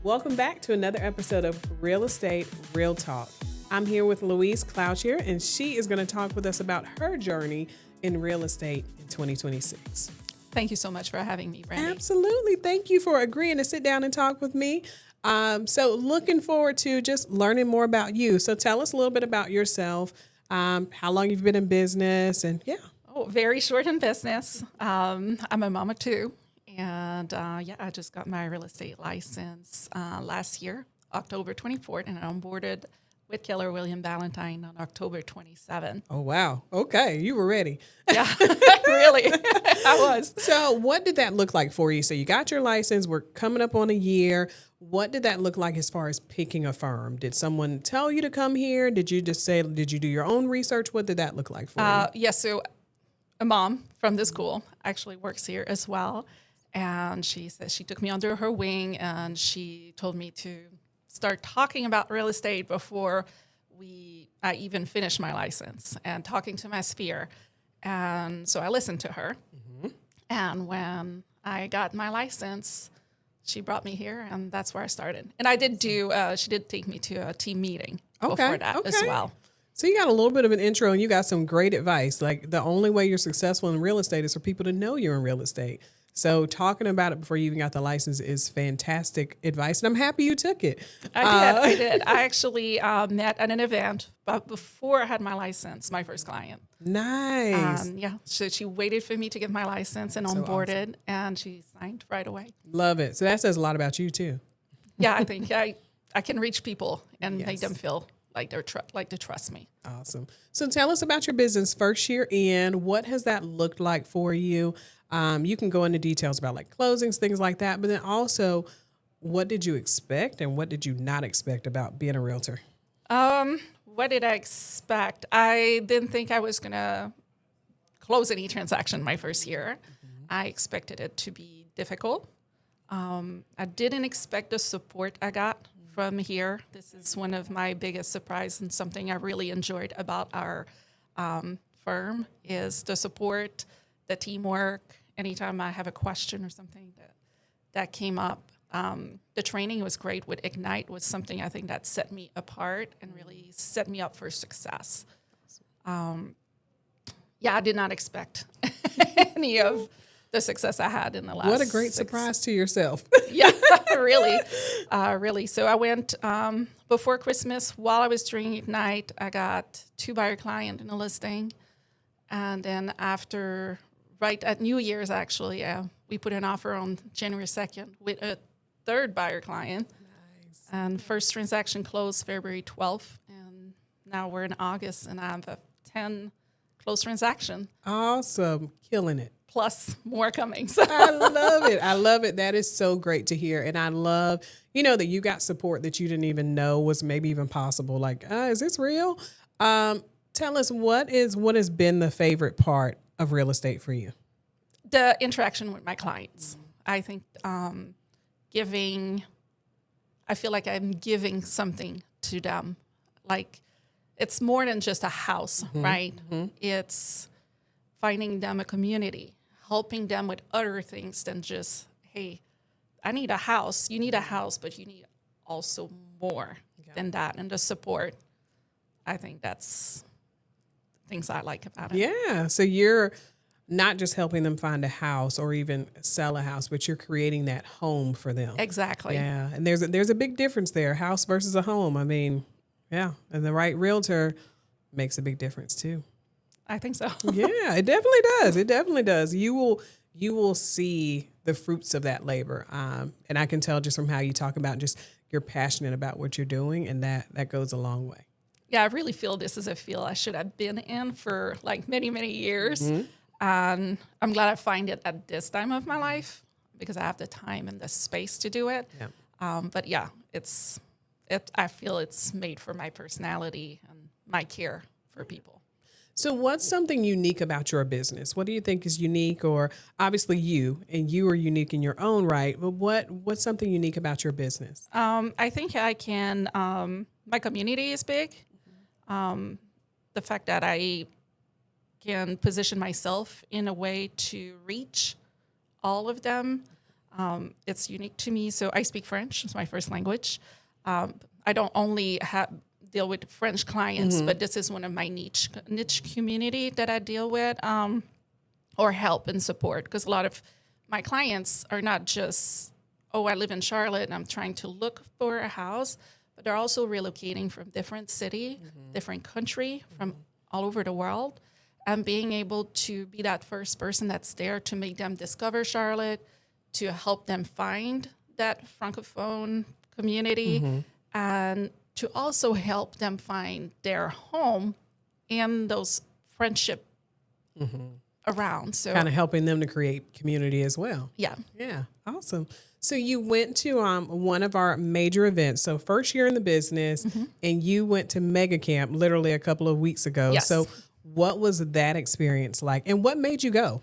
Welcome back to another episode of Real Estate Real Talk. I'm here with Louise Cloutier, and she is going to talk with us about her journey in real estate in 2026. Thank you so much for having me, Brandi. Absolutely. Thank you for agreeing to sit down and talk with me. So looking forward to just learning more about you. So tell us a little bit about yourself, how long you've been in business, and yeah. Oh, very short in business. I'm a mom of two. And I just got my real estate license last year, October 24th, and I onboarded with Keller Williams Ballantyne on October 27th. Oh, wow. Okay. You were ready. Yeah, really. I was. So what did that look like for you? So you got your license. We're coming up on a year. What did that look like as far as picking a firm? Did someone tell you to come here? Did you just say, did you do your own research? What did that look like for you? Yes, so a mom from the school actually works here as well. And she said she took me under her wing and she told me to start talking about real estate before I even finished my license and talking to my sphere. And so I listened to her. Mm-hmm. And when I got my license, she brought me here and that's where I started. And I did she did take me to a team meeting before that as well. So you got a little bit of an intro and you got some great advice. Like the only way you're successful in real estate is for people to know you're in real estate. So talking about it before you even got the license is fantastic advice, and I'm happy you took it. I did. I actually met at an event, but before I had my license, my first client. Nice. So she waited for me to get my license and onboarded, awesome. And she signed right away. Love it. So that says a lot about you too. Yeah, I think I can reach people and make them feel like they're like to trust me. Awesome. So tell us about your business first year in. What has that looked like for you? You can go into details about like closings, things like that, but then also what did you expect and what did you not expect about being a realtor? What did I expect? I didn't think I was going to close any transaction my first year. Mm-hmm. I expected it to be difficult. I didn't expect the support I got from here. This is one of my biggest surprises and something I really enjoyed about our firm is the support, the teamwork. Anytime I have a question or something that came up, the training was great with Ignite was something I think that set me apart and really set me up for success. I did not expect any of the success I had in the last. What a great surprise to yourself. Yeah, really. So I went before Christmas while I was doing Ignite. I got 2 buyer clients in a listing, and then after. Right at New Year's, actually, we put an offer on January 2nd with a 3rd buyer client. Nice. And first transaction closed February 12th. And now we're in August, and I have a 10 closed transaction. Awesome. Killing it. Plus more coming. So. I love it. I love it. That is so great to hear. And I love, that you got support that you didn't even know was maybe even possible. Like, is this real? Tell us what has been the favorite part of real estate for you? The interaction with my clients. I think I feel like I'm giving something to them. Like it's more than just a house, mm-hmm. right? Mm-hmm. It's finding them a community, helping them with other things than just, hey, I need a house. You need a house, but you need also more than that. And the support, I think that's things I like about it. Yeah. So you're not just helping them find a house or even sell a house, but you're creating that home for them. Exactly. Yeah. And there's a big difference there, house versus a home. I mean, yeah. And the right realtor makes a big difference too. I think so. Yeah, it definitely does. It definitely does. You will see the fruits of that labor. And I can tell just from how you talk about just you're passionate about what you're doing, and that goes a long way. Yeah, I really feel this is a field I should have been in for like many, many years. Mm-hmm. And I'm glad I find it at this time of my life because I have the time and the space to do it. Yeah. But yeah, I feel it's made for my personality and my care for people. So what's something unique about your business? What do you think is unique? Or obviously you are unique in your own right, but what's something unique about your business? I think I can, my community is big. The fact that I can position myself in a way to reach all of them. It's unique to me. So I speak French. It's my first language. I don't only deal with French clients, but this is one of my niche community that I deal with, or help and support. Because a lot of my clients are not just, oh, I live in Charlotte and I'm trying to look for a house, but they're also relocating from different city, different country, from all over the world, and being able to be that first person that's there to make them discover Charlotte, to help them find that Francophone community, and to also help them find their home and those friendship around. So Kind of helping them to create community as well. yeah. Yeah, awesome. So you went to one of our major events. So first year in the business, and you went to Mega Camp literally a couple of weeks ago. Yes. So what was that experience like, and what made you go?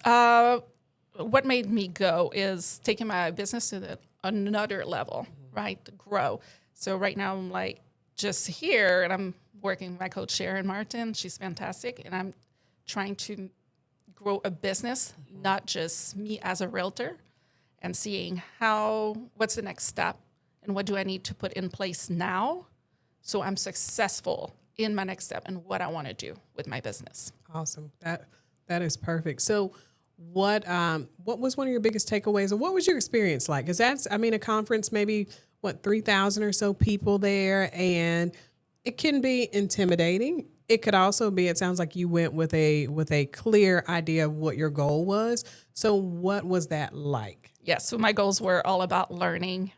What made me go is taking my business to another level, right? To grow. So right now I'm like just here, and I'm working with my coach Sharon Martin. She's fantastic, and I'm trying to grow a business, not just me as a realtor, and seeing what's the next step, and what do I need to put in place now so I'm successful in my next step and what I want to do with my business. Awesome. That is perfect. So what was one of your biggest takeaways, and what was your experience like? Because that's, a conference, maybe 3,000 or so people there, and it can be intimidating. It could also be, it sounds like you went with a clear idea of what your goal was. So what was that like? Yeah, so my goals were all about learning.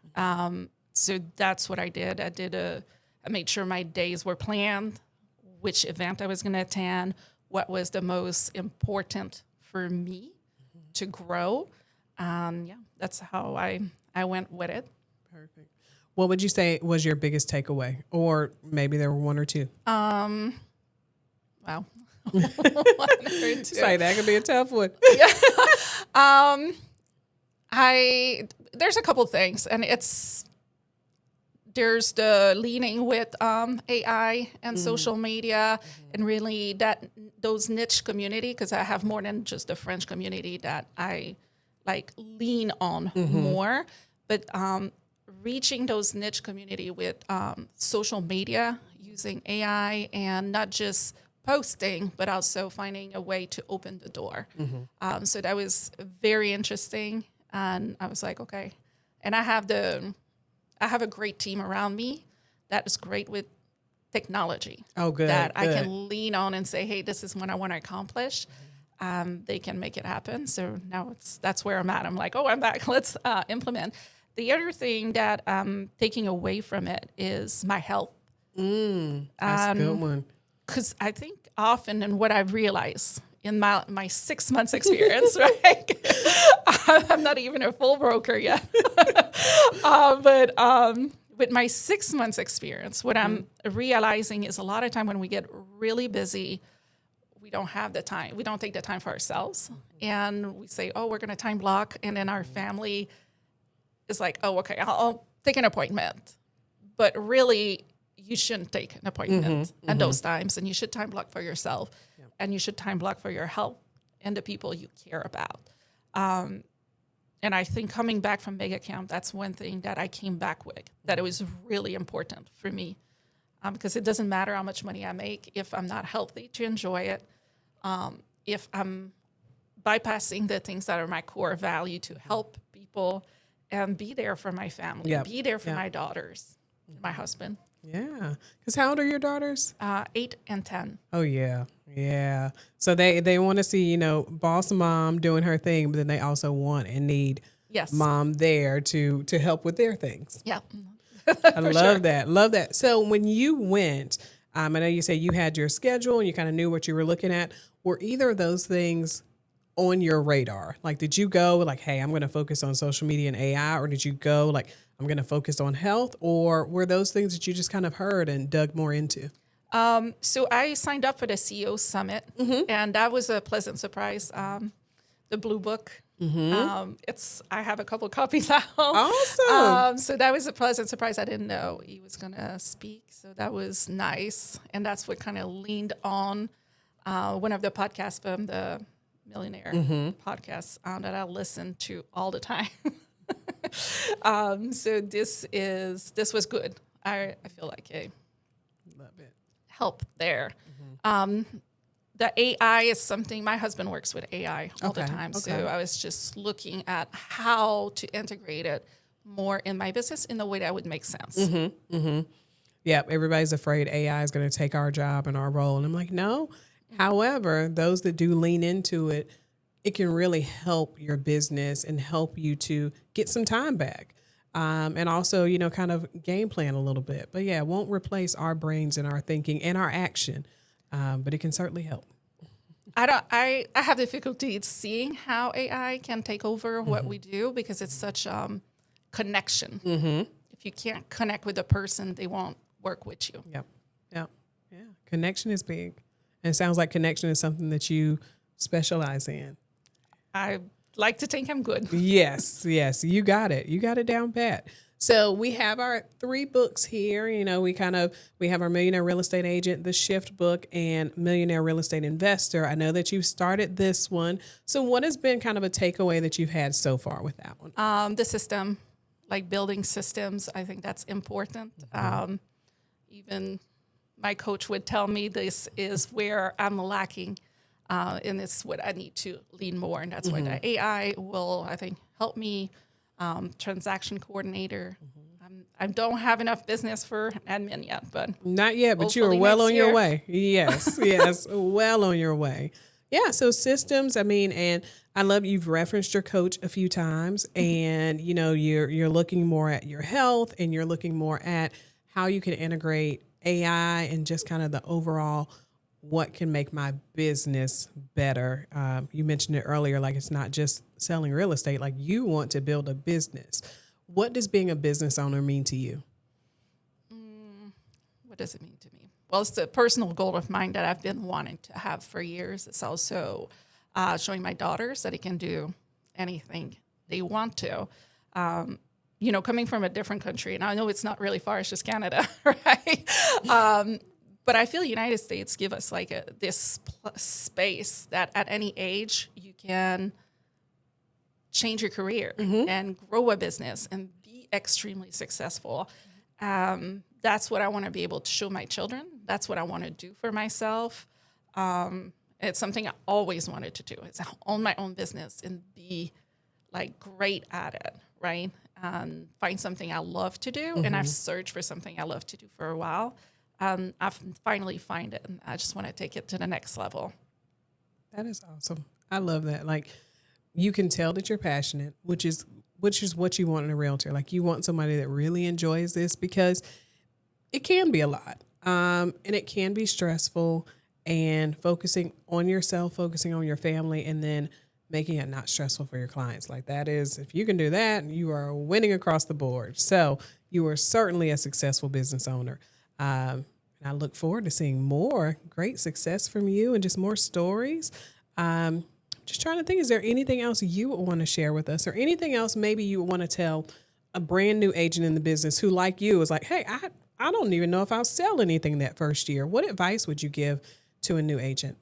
So that's what I did. I made sure my days were planned, which event I was going to attend, what was the most important for me to grow. Yeah, that's how I went with it. Perfect. What would you say was your biggest takeaway? Or maybe there were one or two. Wow. One or two. Say that could be a tough one. There's a couple things, and there's the leaning with AI and social media, and really those niche community, because I have more than just the French community that I lean on more, but reaching those niche community with social media, using AI, and not just posting, but also finding a way to open the door. So that was very interesting, and I was like, okay. And I have a great team around me that is great with technology. Oh, good. That I can lean on and say, hey, this is what I want to accomplish. They can make it happen. So now that's where I'm at. I'm like, oh, I'm back. Let's implement. The other thing that I'm taking away from it is my health. That's a good one. Because I think often, and what I've realized in my 6 months experience, right? I'm not even a full broker yet. But with my 6 months experience, what I'm realizing is a lot of time when we get really busy, we don't have the time. We don't take the time for ourselves. And we say, oh, we're going to time block. And then our family is like, oh, okay, I'll take an appointment. But really, you shouldn't take an appointment at those times, and you should time block for yourself, and you should time block for your health and the people you care about. And I think coming back from Mega Camp, that's one thing that I came back with, that it was really important for me, because it doesn't matter how much money I make if I'm not healthy to enjoy it, if I'm bypassing the things that are my core value to help people and be there for my family, be there for my daughters, my husband. Yeah. Because how old are your daughters? 8 and 10. Oh, yeah. Yeah. So they want to see, boss mom doing her thing, but then they also want and need mom there to help with their things. Yeah. I love that. Love that. So when you went, I know you said you had your schedule and you kind of knew what you were looking at. Were either of those things on your radar? Like, did you go like, hey, I'm going to focus on social media and AI, or did you go like, I'm going to focus on health, or were those things that you just kind of heard and dug more into? So I signed up for the CEO Summit, and that was a pleasant surprise. The Blue Book. I have a couple copies now. Awesome. So that was a pleasant surprise. I didn't know he was going to speak, so that was nice. And that's what kind of leaned on one of the podcasts from the Millionaire podcast that I listen to all the time. So this was good. I feel like a Love it. help there. The AI is something my husband works with AI all the time. So I was just looking at how to integrate it more in my business in a way that would make sense. Yep, everybody's afraid AI is going to take our job and our role. And I'm like, no. However, those that do lean into it, it can really help your business and help you to get some time back. And also, kind of game plan a little bit. But yeah, it won't replace our brains and our thinking and our action. But it can certainly help. I have difficulty seeing how AI can take over what we do because it's such connection. If you can't connect with a person, they won't work with you. Yep. Yeah. Connection is big. And it sounds like connection is something that you specialize in. I like to think I'm good. Yes. You got it. You got it down pat. So we have our 3 books here. We have our Millionaire Real Estate Agent, The Shift book, and Millionaire Real Estate Investor. I know that you've started this one. So what has been kind of a takeaway that you've had so far with that one? The system, like building systems, I think that's important. Even my coach would tell me this is where I'm lacking, and it's what I need to lean more. And that's why the AI will, I think, help me. Transaction coordinator. I don't have enough business for admin yet, but not yet, but you are well on your way. Yes, well on your way. Yeah. So systems, and I love you've referenced your coach a few times, and you're looking more at your health, and you're looking more at how you can integrate AI and just kind of the overall what can make my business better. You mentioned it earlier, like it's not just selling real estate, like you want to build a business. What does being a business owner mean to you? What does it mean to me? Well, it's a personal goal of mine that I've been wanting to have for years. It's also showing my daughters that they can do anything they want to. Coming from a different country, and I know it's not really far, it's just Canada, right? But I feel United States give us like this space that at any age you can change your career and grow a business and be extremely successful. That's what I want to be able to show my children. That's what I want to do for myself. It's something I always wanted to do. It's own my own business and be like great at it, right? And find something I love to do. And I've searched for something I love to do for a while. I've finally find it, and I just want to take it to the next level. That is awesome. I love that. Like, you can tell that you're passionate, which is what you want in a realtor. Like, you want somebody that really enjoys this because it can be a lot, and it can be stressful. And focusing on yourself, focusing on your family, and then making it not stressful for your clients. Like, that is, if you can do that, you are winning across the board. So you are certainly a successful business owner. And I look forward to seeing more great success from you and just more stories. Just trying to think, is there anything else you would want to share with us, or anything else maybe you would want to tell a brand new agent in the business who, like you, is like, hey, I don't even know if I'll sell anything that first year. What advice would you give to a new agent?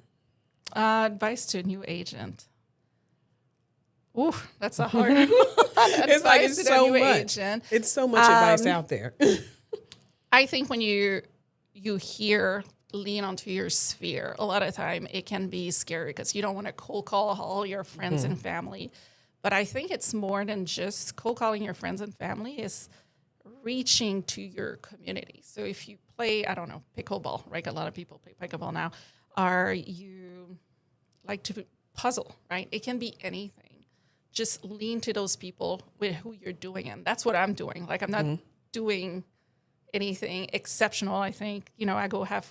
Advice to a new agent. Ooh, that's a hard one. It's like it's so much. Agent. It's so much advice out there. I think when you hear lean onto your sphere, a lot of time it can be scary because you don't want to cold call all your friends and family. But I think it's more than just cold calling your friends and family. It's reaching to your community. So if you play, I don't know, pickleball, right? A lot of people play pickleball now. Or you like to puzzle, right? It can be anything. Just lean to those people with who you're doing it. And that's what I'm doing. Like, I'm not doing anything exceptional. I think, I go have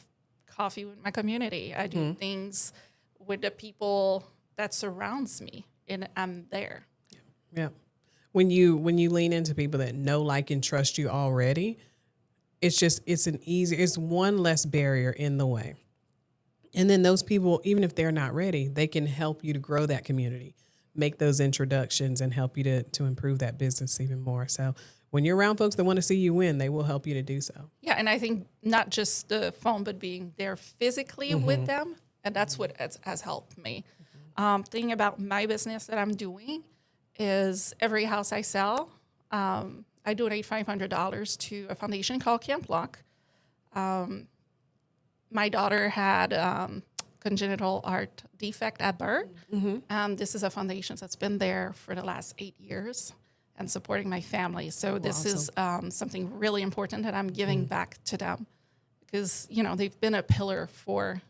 coffee with my community. I do things with the people that surrounds me, and I'm there. Yeah. When you lean into people that know, like, and trust you already, it's one less barrier in the way. And then those people, even if they're not ready, they can help you to grow that community, make those introductions, and help you to improve that business even more. So when you're around folks that want to see you win, they will help you to do so. Yeah, and I think not just the phone, but being there physically with them, and that's what has helped me. thing about my business that I'm doing is every house I sell, I donate $500 to a foundation called Camp Lock. My daughter had congenital heart defect at birth. This is a foundation that's been there for the last 8 years and supporting my family. So this is something really important that I'm giving back to them because, you know, they've been a pillar for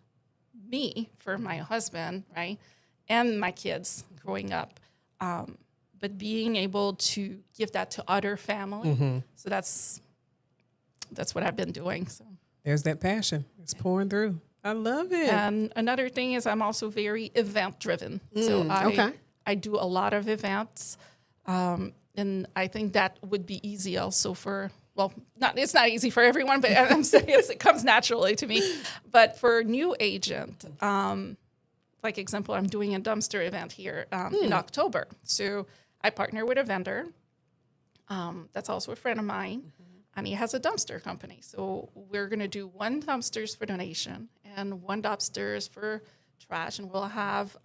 me, for my husband, right, and my kids growing up. But being able to give that to other family, so that's what I've been doing. So there's that passion. It's pouring through. I love it. And another thing is I'm also very event driven. So I do a lot of events. And I think that would be easy also for, well, it's not easy for everyone, but I'm saying it comes naturally to me. But for a new agent, like example, I'm doing a dumpster event here in October. So I partner with a vendor that's also a friend of mine, and he has a dumpster company. So we're going to do 1 dumpsters for donation and 1 dumpsters for trash, and we'll have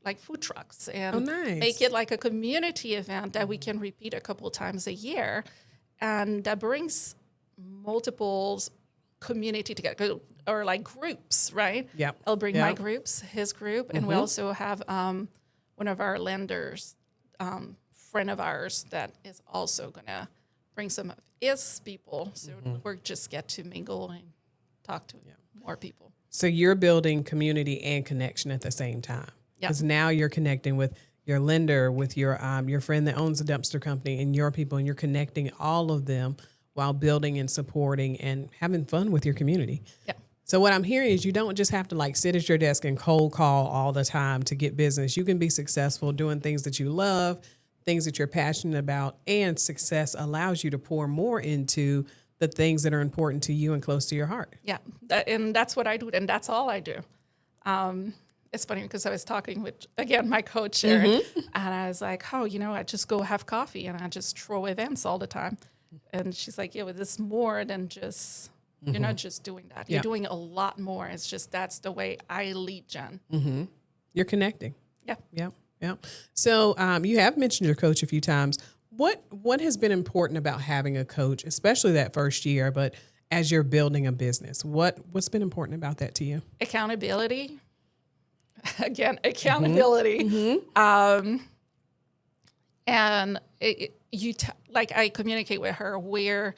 like food trucks and make it like a community event that we can repeat a couple times a year, and that brings multiple community together or like groups, right? Yeah, I'll bring my groups, his group, and we also have one of our lenders, friend of ours, that is also gonna bring some of his people. So we just get to mingle and talk to more people. So you're building community and connection at the same time. Because now you're connecting with your lender, with your friend that owns a dumpster company, and your people, and you're connecting all of them while building and supporting and having fun with your community. Yeah. So what I'm hearing is you don't just have to like sit at your desk and cold call all the time to get business. You can be successful doing things that you love, things that you're passionate about, and success allows you to pour more into the things that are important to you and close to your heart. Yeah, and that's what I do, and that's all I do. It's funny because I was talking with, again, my coach, Sharon, and I was like, oh, I just go have coffee, and I just throw events all the time. And she's like, yeah, well, this is more than just, you're not just doing that. You're doing a lot more. It's just that's the way I lead Jen. You're connecting. Yeah. Yeah. So you have mentioned your coach a few times. What has been important about having a coach, especially that first year, but as you're building a business, what's been important about that to you? Accountability. Again, accountability. And like I communicate with her where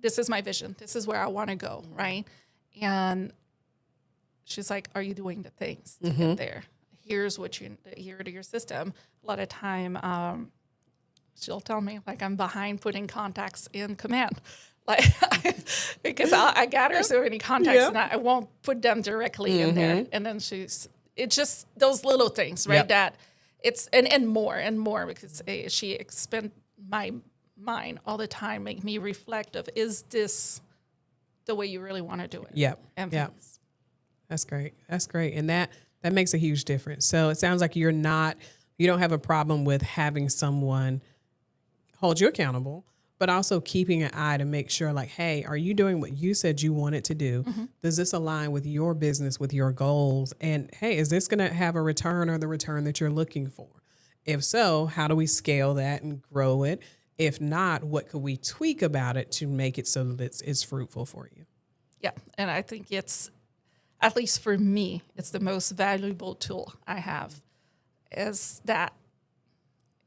this is my vision. This is where I want to go, right? And she's like, are you doing the things to get there? Here's here to your system. A lot of time, she'll tell me like I'm behind putting contacts in command. Like, because I gather so many contacts and I won't put them directly in there. And then it's just those little things, right? That it's, and more because she expend my mind all the time, make me reflect of, is this the way you really want to do it? Yep. That's great. And that makes a huge difference. So it sounds like you don't have a problem with having someone hold you accountable, but also keeping an eye to make sure like, hey, are you doing what you said you wanted to do? Does this align with your business, with your goals? And hey, is this going to have a return or the return that you're looking for? If so, how do we scale that and grow it? If not, what could we tweak about it to make it so that it's fruitful for you? Yeah. And I think it's, at least for me, it's the most valuable tool I have is that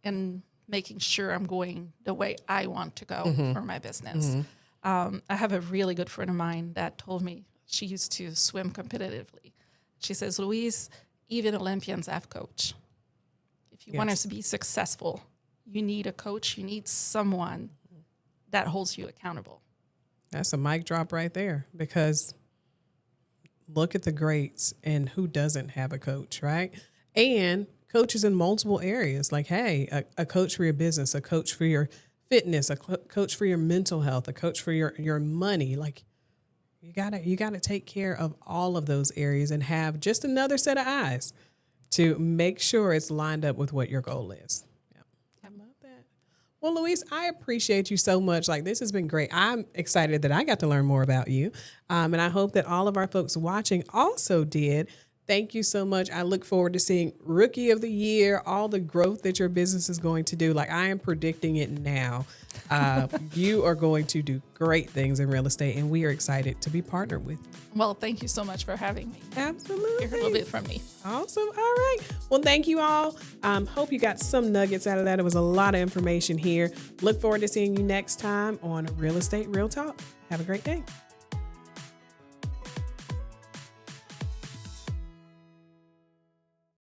in making sure I'm going the way I want to go for my business. I have a really good friend of mine that told me she used to swim competitively. She says, Louise, even Olympians have coach. If you want us to be successful, you need a coach. You need someone that holds you accountable. That's a mic drop right there, because look at the greats and who doesn't have a coach, right? And coaches in multiple areas, like, hey, a coach for your business, a coach for your fitness, a coach for your mental health, a coach for your money. Like you gotta take care of all of those areas and have just another set of eyes to make sure it's lined up with what your goal is. Yeah. I love that. Well, Louise, I appreciate you so much. Like, this has been great. I'm excited that I got to learn more about you. And I hope that all of our folks watching also did. Thank you so much. I look forward to seeing Rookie of the Year, all the growth that your business is going to do. Like, I am predicting it now. You are going to do great things in real estate, and we are excited to be partnered with you. Well, thank you so much for having me. Absolutely. Hear a little bit from me. Awesome. All right. Well, thank you all. Hope you got some nuggets out of that. It was a lot of information here. Look forward to seeing you next time on Real Estate Real Talk. Have a great day.